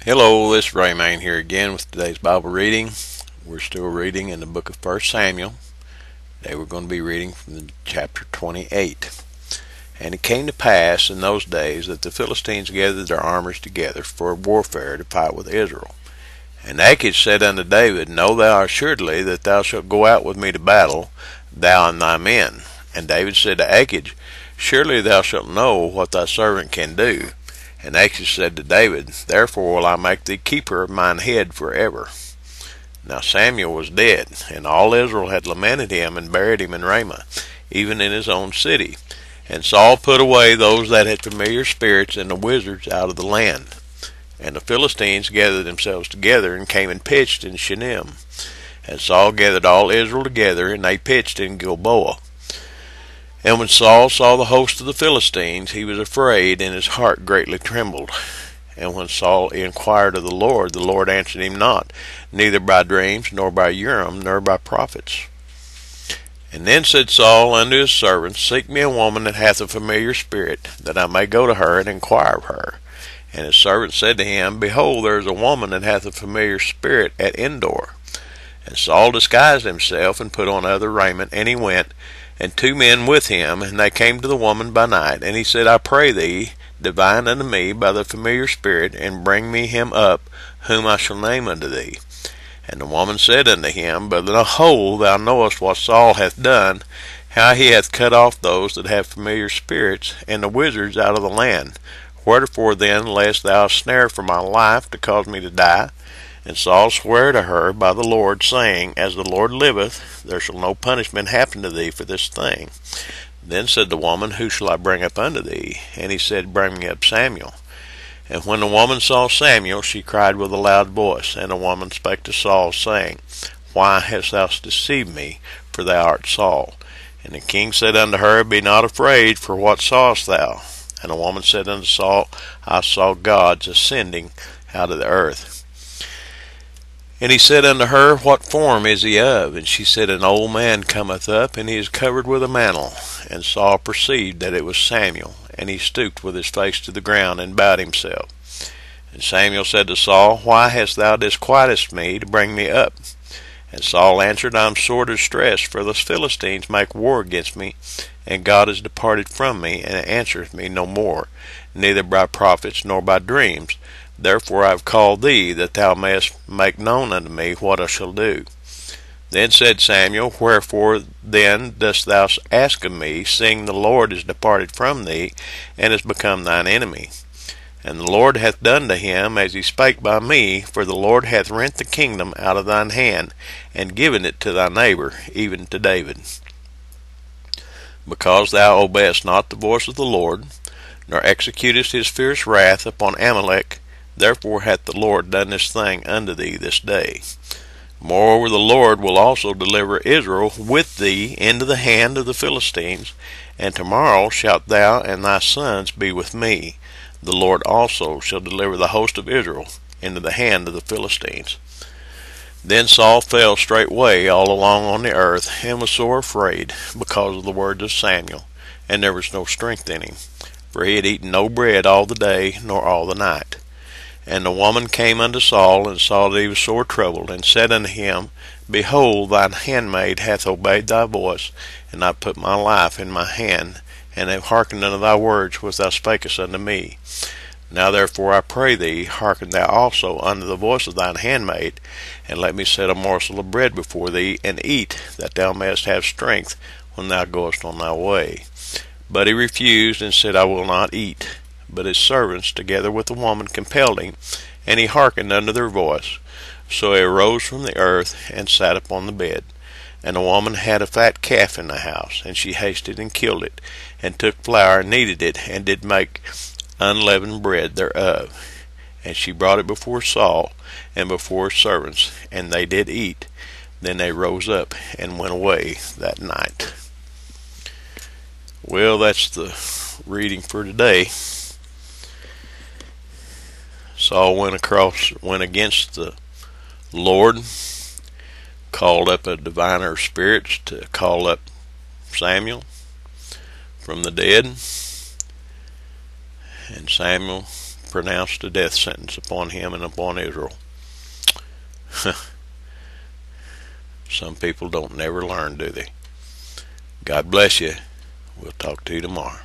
Hello, this is Rayman here again with today's Bible reading. We're still reading in the book of 1 Samuel. Today we're going to be reading from chapter 28. And it came to pass in those days that the Philistines gathered their armies together for warfare to fight with Israel. And Achish said unto David, Know thou assuredly that thou shalt go out with me to battle, thou and thy men. And David said to Achish, Surely thou shalt know what thy servant can do. And Achish said to David, Therefore will I make thee keeper of mine head forever. Now Samuel was dead, and all Israel had lamented him and buried him in Ramah, even in his own city. And Saul put away those that had familiar spirits and the wizards out of the land. And the Philistines gathered themselves together and came and pitched in Shunem. And Saul gathered all Israel together, and they pitched in Gilboa. And when Saul saw the host of the Philistines, he was afraid, and his heart greatly trembled. And when Saul inquired of the Lord answered him not, neither by dreams, nor by Urim, nor by prophets. And then said Saul unto his servants, Seek me a woman that hath a familiar spirit, that I may go to her and inquire of her. And his servants said to him, Behold, there is a woman that hath a familiar spirit at Endor. And Saul disguised himself, and put on other raiment, and he went, and 2 men with him, and they came to the woman by night. And he said, I pray thee, divine unto me by the familiar spirit, and bring me him up, whom I shall name unto thee. And the woman said unto him, Behold, thou knowest what Saul hath done, how he hath cut off those that have familiar spirits, and the wizards out of the land. Wherefore then layest thou a snare for my life, to cause me to die? And Saul sware to her by the Lord, saying, As the Lord liveth, there shall no punishment happen to thee for this thing. Then said the woman, Who shall I bring up unto thee? And he said, Bring me up Samuel. And when the woman saw Samuel, she cried with a loud voice. And the woman spake to Saul, saying, Why hast thou deceived me? For thou art Saul. And the king said unto her, Be not afraid, for what sawest thou? And the woman said unto Saul, I saw gods ascending out of the earth. And he said unto her, What form is he of? And she said, An old man cometh up, and he is covered with a mantle. And Saul perceived that it was Samuel, and he stooped with his face to the ground, and bowed himself. And Samuel said to Saul, Why hast thou disquieted me to bring me up? And Saul answered, I am sore distressed, for the Philistines make war against me, and God is departed from me, and answereth me no more, neither by prophets nor by dreams. Therefore I have called thee, that thou mayest make known unto me what I shall do. Then said Samuel, Wherefore then dost thou ask of me, seeing the Lord is departed from thee, and is become thine enemy? And the Lord hath done to him as he spake by me, for the Lord hath rent the kingdom out of thine hand, and given it to thy neighbor, even to David. Because thou obeyest not the voice of the Lord, nor executest his fierce wrath upon Amalek, therefore hath the Lord done this thing unto thee this day. Moreover, the Lord will also deliver Israel with thee into the hand of the Philistines, and tomorrow shalt thou and thy sons be with me. The Lord also shall deliver the host of Israel into the hand of the Philistines. Then Saul fell straightway all along on the earth, and was sore afraid, because of the words of Samuel, and there was no strength in him, for he had eaten no bread all the day, nor all the night. And the woman came unto Saul, and saw that he was sore troubled, and said unto him, Behold, thine handmaid hath obeyed thy voice, and I put my life in my hand, and have hearkened unto thy words which thou spakest unto me. Now therefore I pray thee, hearken thou also unto the voice of thine handmaid, and let me set a morsel of bread before thee, and eat, that thou mayest have strength when thou goest on thy way. But he refused, and said, I will not eat. But his servants, together with the woman, compelled him, and he hearkened unto their voice. So he arose from the earth, and sat upon the bed. And the woman had a fat calf in the house, and she hasted and killed it, and took flour, and kneaded it, and did make unleavened bread thereof. And she brought it before Saul, and before his servants, and they did eat. Then they rose up, and went away that night. Well, that's the reading for today. Saul went against the Lord, called up a diviner of spirits to call up Samuel from the dead, and Samuel pronounced a death sentence upon him and upon Israel. Some people don't never learn, do they? God bless you. We'll talk to you tomorrow.